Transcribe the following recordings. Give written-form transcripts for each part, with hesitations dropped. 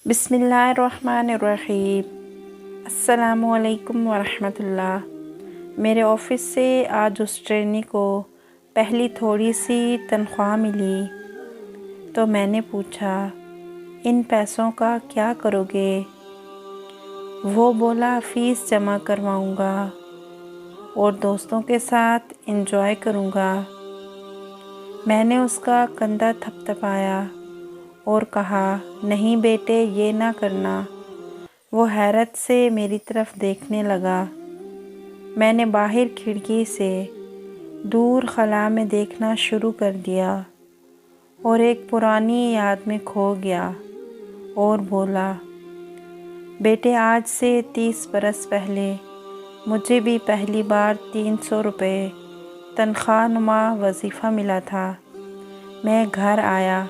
बिस्मिल्लाहिर्रहमानिर्रहीम। अस्सलामुअलैकुम वरहमतुल्लाह। मेरे ऑफ़िस से आज उस ट्रेनी को पहली थोड़ी सी तनख्वाह मिली तो मैंने पूछा, इन पैसों का क्या करोगे? वो बोला, फ़ीस जमा करवाऊँगा और दोस्तों के साथ एंजॉय करूँगा। मैंने उसका कंधा थपथपाया और कहा, नहीं बेटे, ये ना करना। वो हैरत से मेरी तरफ देखने लगा। मैंने बाहर खिड़की से दूर खला में देखना शुरू कर दिया और एक पुरानी याद में खो गया और बोला, बेटे, आज से 30 बरस पहले मुझे भी पहली बार 300 रुपये तनख्वाह नुमा वजीफ़ा मिला था। मैं घर आया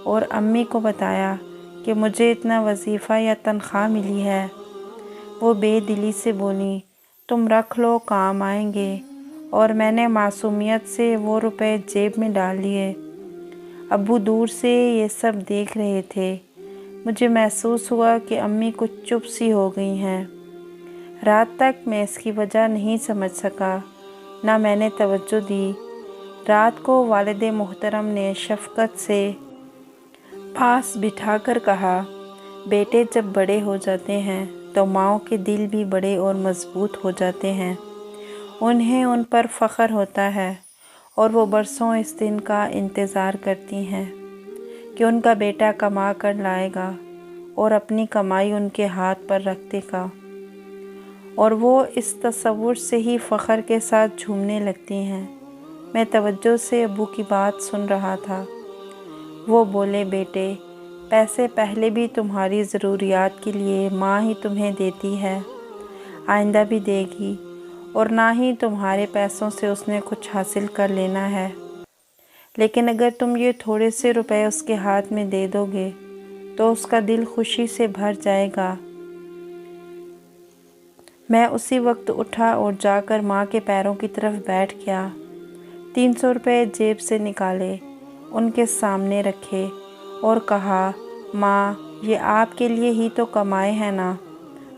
और अम्मी को बताया कि मुझे इतना वजीफ़ा या तनख्वाह मिली है। वो बेदिली से बोली, तुम रख लो, काम आएंगे। और मैंने मासूमियत से वो रुपए जेब में डाल लिए। अब्बू दूर से ये सब देख रहे थे। मुझे महसूस हुआ कि अम्मी कुछ चुप सी हो गई हैं। रात तक मैं इसकी वजह नहीं समझ सका, ना मैंने तवज्जो दी। रात को वालिद मोहतरम ने शफ़क़त से पास बिठाकर कहा, बेटे, जब बड़े हो जाते हैं तो माँओं के दिल भी बड़े और मज़बूत हो जाते हैं। उन्हें उन पर फ़ख्र होता है और वो बरसों इस दिन का इंतज़ार करती हैं कि उनका बेटा कमा कर लाएगा और अपनी कमाई उनके हाथ पर रख देगा। और वो इस तसव्वुर से ही फ़ख्र के साथ झूमने लगती हैं। मैं तवज्जो से अब्बू की बात सुन रहा था। वो बोले, बेटे, पैसे पहले भी तुम्हारी ज़रूरियात के लिए माँ ही तुम्हें देती है, आइंदा भी देगी, और ना ही तुम्हारे पैसों से उसने कुछ हासिल कर लेना है। लेकिन अगर तुम ये थोड़े से रुपए उसके हाथ में दे दोगे तो उसका दिल खुशी से भर जाएगा। मैं उसी वक्त उठा और जाकर माँ के पैरों की तरफ बैठ गया। 300 रुपये जेब से निकाले, उनके सामने रखे और कहा, माँ, ये आपके लिए ही तो कमाए हैं ना,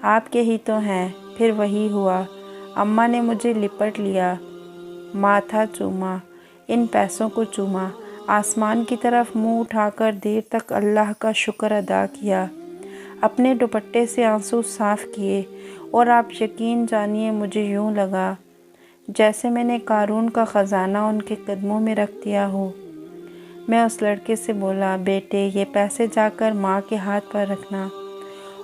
आपके ही तो हैं। फिर वही हुआ। अम्मा ने मुझे लिपट लिया, माथा चूमा, इन पैसों को चूमा, आसमान की तरफ मुंह उठाकर देर तक अल्लाह का शुक्र अदा किया, अपने दुपट्टे से आंसू साफ़ किए और आप यकीन जानिए, मुझे यूँ लगा जैसे मैंने कारून का ख़जाना उनके कदमों में रख दिया हो। मैं उस लड़के से बोला, बेटे, ये पैसे जाकर माँ के हाथ पर रखना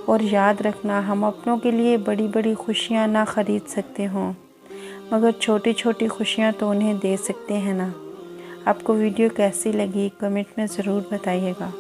और याद रखना, हम अपनों के लिए बड़ी बड़ी खुशियाँ ना ख़रीद सकते हों, मगर छोटी छोटी खुशियाँ तो उन्हें दे सकते हैं ना। आपको वीडियो कैसी लगी कमेंट में ज़रूर बताइएगा।